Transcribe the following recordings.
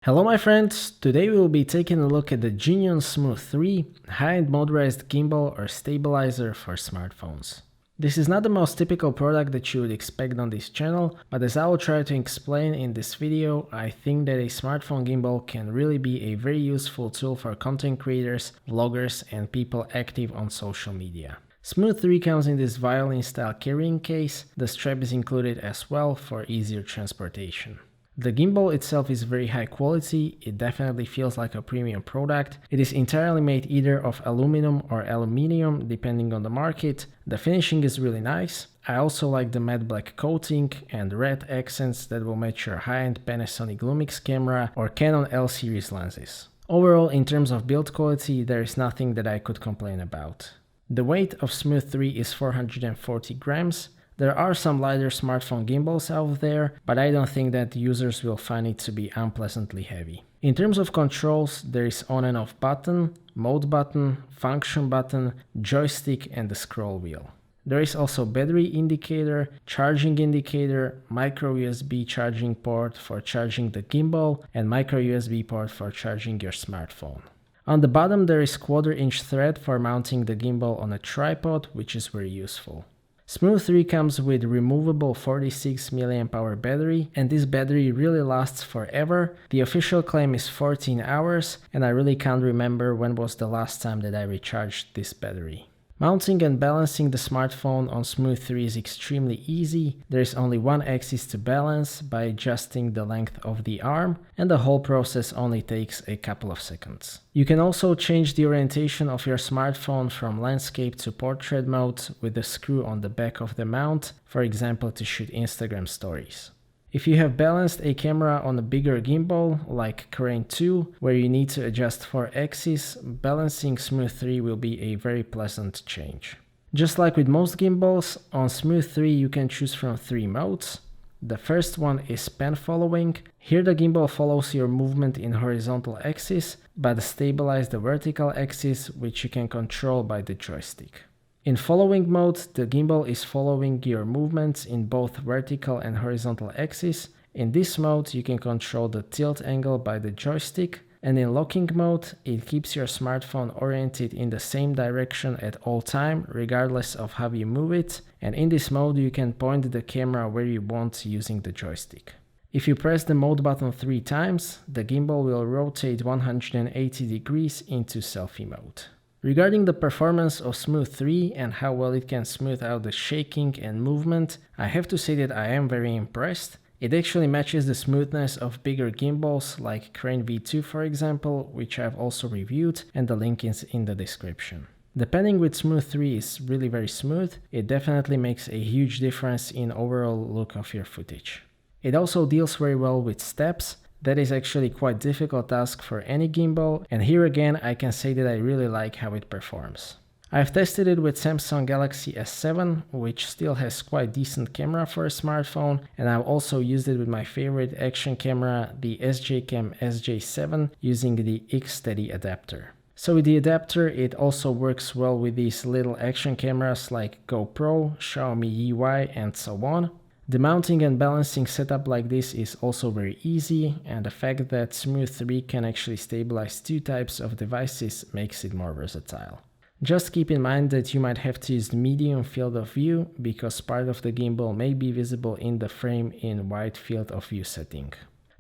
Hello my friends, today we will be taking a look at the Zhiyun Smooth 3 high-end motorized gimbal or stabilizer for smartphones. This is not the most typical product that you would expect on this channel, but as I will try to explain in this video, I think that a smartphone gimbal can really be a very useful tool for content creators, vloggers and people active on social media. Smooth 3 comes in this violin style carrying case, the strap is included as well for easier transportation. The gimbal itself is very high quality, it definitely feels like a premium product. It is entirely made either of aluminum or aluminium depending on the market. The finishing is really nice. I also like the matte black coating and red accents that will match your high-end Panasonic Lumix camera or Canon L series lenses. Overall, in terms of build quality, there is nothing that I could complain about. The weight of Smooth 3 is 440 grams. There are some lighter smartphone gimbals out there, but I don't think that users will find it to be unpleasantly heavy. In terms of controls, there is on and off button, mode button, function button, joystick and the scroll wheel. There is also battery indicator, charging indicator, micro USB charging port for charging the gimbal, and micro USB port for charging your smartphone. On the bottom there is 1/4-inch thread for mounting the gimbal on a tripod, which is very useful. Smooth 3 comes with removable 46 mAh battery, and this battery really lasts forever. The official claim is 14 hours, and I really can't remember when was the last time that I recharged this battery. Mounting and balancing the smartphone on Smooth 3 is extremely easy. There is only one axis to balance by adjusting the length of the arm, and the whole process only takes a couple of seconds. You can also change the orientation of your smartphone from landscape to portrait mode with the screw on the back of the mount, for example to shoot Instagram stories. If you have balanced a camera on a bigger gimbal like Crane 2, where you need to adjust 4 axes, balancing Smooth 3 will be a very pleasant change. Just like with most gimbals, on Smooth 3 you can choose from 3 modes. The first one is pan following. Here the gimbal follows your movement in horizontal axis, but stabilize the vertical axis, which you can control by the joystick. In following mode, the gimbal is following your movements in both vertical and horizontal axis. In this mode, you can control the tilt angle by the joystick, and in locking mode, it keeps your smartphone oriented in the same direction at all time, regardless of how you move it, and in this mode you can point the camera where you want using the joystick. If you press the mode button 3 times, the gimbal will rotate 180 degrees into selfie mode. Regarding the performance of Smooth 3 and how well it can smooth out the shaking and movement, I have to say that I am very impressed. It actually matches the smoothness of bigger gimbals like Crane V2 for example, which I've also reviewed, and the link is in the description. The panning with Smooth 3 is really very smooth. It definitely makes a huge difference in overall look of your footage. It also deals very well with steps. That is actually quite a difficult task for any gimbal, and here again I can say that I really like how it performs. I've tested it with Samsung Galaxy S7, which still has quite decent camera for a smartphone, and I've also used it with my favorite action camera, the SJCam SJ7, using the X-Steady adapter. So with the adapter it also works well with these little action cameras like GoPro, Xiaomi UI and so on. The mounting and balancing setup like this is also very easy, and the fact that Smooth 3 can actually stabilize 2 types of devices makes it more versatile. Just keep in mind that you might have to use the medium field of view because part of the gimbal may be visible in the frame in wide field of view setting.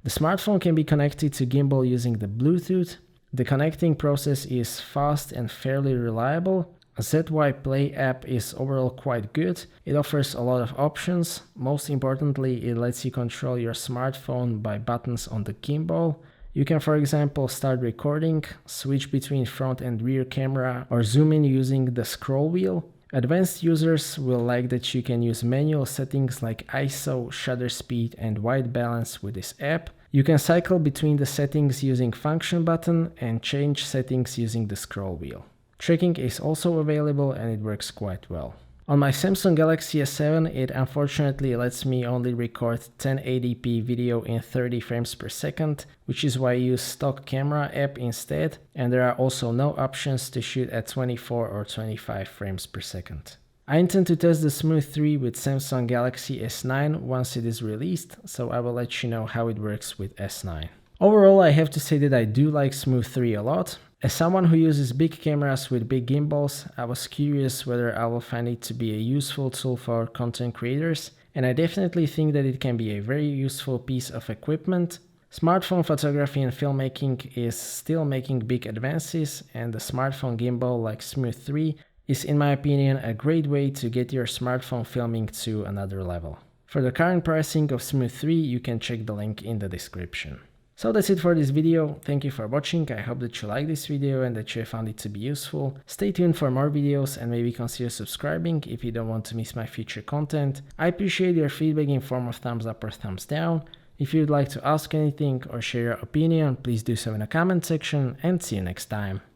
The smartphone can be connected to gimbal using the Bluetooth. The connecting process is fast and fairly reliable. ZY Play app is overall quite good. It offers a lot of options. Most importantly, it lets you control your smartphone by buttons on the gimbal. You can, for example, start recording, switch between front and rear camera, or zoom in using the scroll wheel. Advanced users will like that you can use manual settings like ISO, shutter speed, and white balance with this app. You can cycle between the settings using function button and change settings using the scroll wheel. Tracking is also available and it works quite well. On my Samsung Galaxy S7, it unfortunately lets me only record 1080p video in 30 frames per second, which is why I use stock camera app instead, and there are also no options to shoot at 24 or 25 frames per second. I intend to test the Smooth 3 with Samsung Galaxy S9 once it is released, so I will let you know how it works with S9. Overall, I have to say that I do like Smooth 3 a lot. As someone who uses big cameras with big gimbals, I was curious whether I will find it to be a useful tool for content creators, and I definitely think that it can be a very useful piece of equipment. Smartphone photography and filmmaking is still making big advances, and the smartphone gimbal like Smooth 3 is, in my opinion, a great way to get your smartphone filming to another level. For the current pricing of Smooth 3, you can check the link in the description. So that's it for this video. Thank you for watching. I hope that you liked this video and that you found it to be useful. Stay tuned for more videos and maybe consider subscribing if you don't want to miss my future content. I appreciate your feedback in form of thumbs up or thumbs down. If you'd like to ask anything or share your opinion, please do so in the comment section, and see you next time.